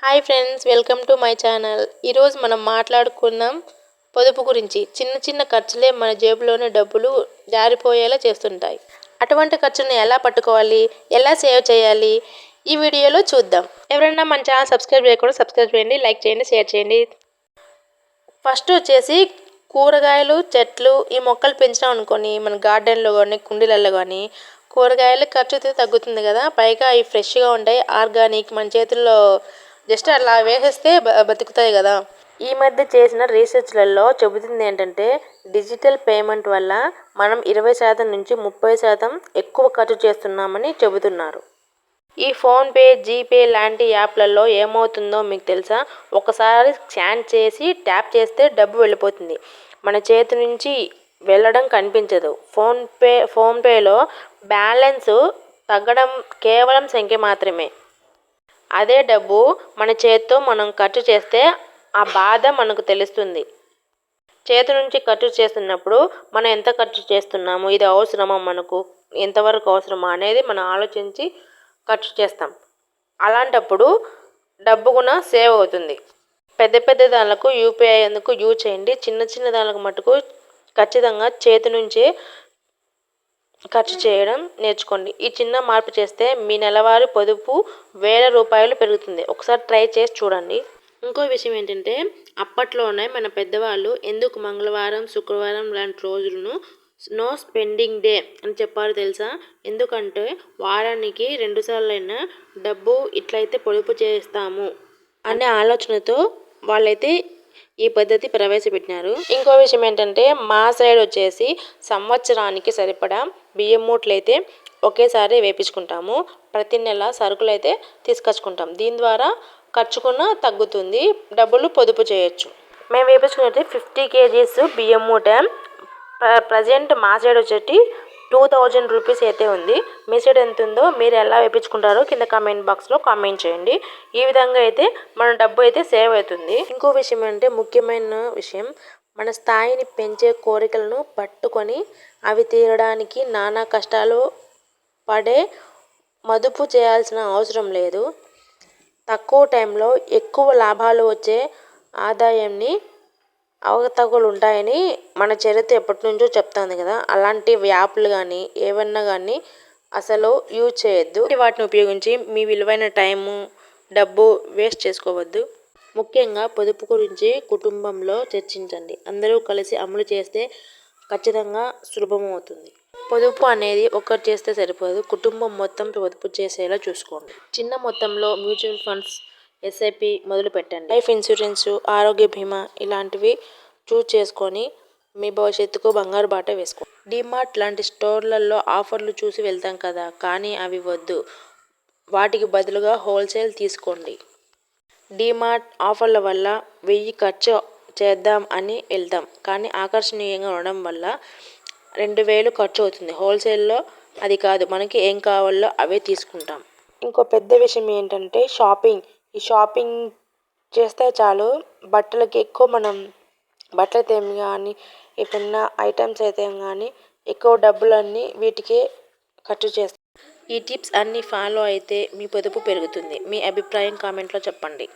Hi friends, welcome to my channel. ఈరోజు మనం మాట్లాడుకున్నాం పొదుపు గురించి. చిన్న చిన్న ఖర్చులే మన జేబులోని డబ్బులు జారిపోయేలా చేస్తుంటాయి. అటువంటి ఖర్చులను ఎలా పట్టుకోవాలి, ఎలా సేవ్ చేయాలి, ఈ వీడియోలో చూద్దాం. ఎవరైనా మన ఛానల్ సబ్స్క్రైబ్ చేయకుండా సబ్స్క్రైబ్ చేయండి, లైక్ చేయండి, షేర్ చేయండి. ఫస్ట్ వచ్చేసి కూరగాయలు, చెట్లు, ఈ మొక్కలు పెంచినాం అనుకోని మన గార్డెన్లో కానీ కుండీలలో కానీ కూరగాయలు ఖర్చు అయితే తగ్గుతుంది కదా. పైగా అవి ఫ్రెష్గా ఉంటాయి, ఆర్గానిక్, మన చేతుల్లో జస్ట్ అలా వేసేస్తే బతుకుతాయి కదా. ఈ మధ్య చేసిన రీసెర్చ్లలో చెబుతుంది ఏంటంటే డిజిటల్ పేమెంట్ వల్ల మనం 20% నుంచి 30% ఎక్కువ ఖర్చు చేస్తున్నామని చెబుతున్నారు. ఈ ఫోన్పే, జీపే లాంటి యాప్లలో ఏమవుతుందో మీకు తెలుసా? ఒకసారి స్కాన్ చేసి ట్యాప్ చేస్తే డబ్బు వెళ్ళిపోతుంది, మన చేతి నుంచి వెళ్ళడం కనిపించదు. ఫోన్పేలో బ్యాలెన్స్ తగ్గడం కేవలం సంఖ్య మాత్రమే. అదే డబ్బు మన చేత్తో మనం ఖర్చు చేస్తే ఆ బాధ మనకు తెలుస్తుంది. చేతి నుంచి ఖర్చు చేస్తున్నప్పుడు మనం ఎంత ఖర్చు చేస్తున్నాము, ఇది అవసరమా, మనకు ఎంతవరకు అవసరమా అనేది మనం ఆలోచించి ఖర్చు చేస్తాం. అలాంటప్పుడు డబ్బు కూడా సేవ్ అవుతుంది. పెద్ద పెద్ద దానికి యూపీఐ ఎందుకు యూజ్ చేయండి, చిన్న చిన్న దానికి మటుకు ఖచ్చితంగా చేతి నుంచే ఖర్చు చేయడం నేర్చుకోండి. ఈ చిన్న మార్పు చేస్తే మీ నెలవారీ పొదుపు ₹1000 పెరుగుతుంది. ఒకసారి ట్రై చేసి చూడండి. ఇంకో విషయం ఏంటంటే అప్పట్లోనే మన పెద్దవాళ్ళు ఎందుకు మంగళవారం, శుక్రవారం లాంటి రోజులను నో స్పెండింగ్ డే అని చెప్పారు తెలుసా? ఎందుకంటే వారానికి 2 సార్లైనా డబ్బు ఇట్లయితే పొదుపు చేస్తాము అనే ఆలోచనతో వాళ్ళైతే ఈ పద్ధతి ప్రవేశపెట్టినారు. ఇంకో విషయం ఏంటంటే మా సైడ్ వచ్చేసి సంవత్సరానికి సరిపడా బియ్యం మూటలు అయితే ఒకేసారి వేపించుకుంటాము. ప్రతి నెల సరుకులు అయితే తీసుకొచ్చుకుంటాం. దీని ద్వారా ఖర్చు కూడా తగ్గుతుంది, డబ్బులు పొదుపు చేయొచ్చు. మేము వేపించుకున్నట్టు 50 kgs బియ్యం మూట ప్రజెంట్ మా సైడ్ వచ్చేటి ₹2000 అయితే ఉంది. మీ సైడ్ ఎంత ఉందో, మీరు ఎలా వేయించుకుంటారో కింద కామెంట్ బాక్స్లో కామెంట్ చేయండి. ఈ విధంగా అయితే మన డబ్బు అయితే సేవ్ అవుతుంది. ఇంకో విషయం అంటే ముఖ్యమైన విషయం, మన స్థాయిని పెంచే కోరికలను పట్టుకొని అవి తీరడానికి నానా కష్టాలు పడే మదుపు చేయాల్సిన అవసరం లేదు. తక్కువ టైంలో ఎక్కువ లాభాలు వచ్చే ఆదాయాన్ని అవకతవకలు ఉంటాయని మన చరిత్ర ఎప్పటి నుంచో చెప్తుంది కదా. అలాంటి యాప్లు కానీ ఏవన్నా కానీ అసలు యూజ్ చేయొద్దు. వాటిని ఉపయోగించి మీ విలువైన టైము, డబ్బు వేస్ట్ చేసుకోవద్దు. ముఖ్యంగా పొదుపు గురించి కుటుంబంలో చర్చించండి. అందరూ కలిసి అమలు చేస్తే ఖచ్చితంగా సులభమవుతుంది. పొదుపు అనేది ఒక్కరు చేస్తే సరిపోదు, కుటుంబం మొత్తం పొదుపు చేసేలా చూసుకోండి. చిన్న మొత్తంలో మ్యూచువల్ ఫండ్స్, ఎస్ఐపి మొదలు పెట్టండి. లైఫ్ ఇన్సూరెన్స్, ఆరోగ్య బీమా ఇలాంటివి చూస్ చేసుకొని మీ భవిష్యత్తుకు బంగారు బాట వేసుకోండి. డిమార్ట్ లాంటి స్టోర్లలో ఆఫర్లు చూసి వెళ్తాం కదా, కానీ అవి వద్దు. వాటికి బదులుగా హోల్సేల్ తీసుకోండి. డిమార్ట్ ఆఫర్ల వల్ల 1000 ఖర్చు చేద్దాం అని వెళ్తాం, కానీ ఆకర్షణీయంగా ఉండడం వల్ల 2000 ఖర్చు అవుతుంది. హోల్సేల్లో అది కాదు, మనకి ఏం కావాలో అవే తీసుకుంటాం. ఇంకో పెద్ద విషయం ఏంటంటే షాపింగ్. ఈ షాపింగ్ చేస్తే చాలు, బట్టలకి ఎక్కువ మనం బట్టలు అయితే కానీ ఏమన్నా ఐటమ్స్ అయితే కానీ ఎక్కువ డబ్బులన్నీ వీటికే ఖర్చు చేస్తాం. ఈ టిప్స్ అన్నీ ఫాలో అయితే మీ పొదుపు పెరుగుతుంది. మీ అభిప్రాయం కామెంట్లో చెప్పండి.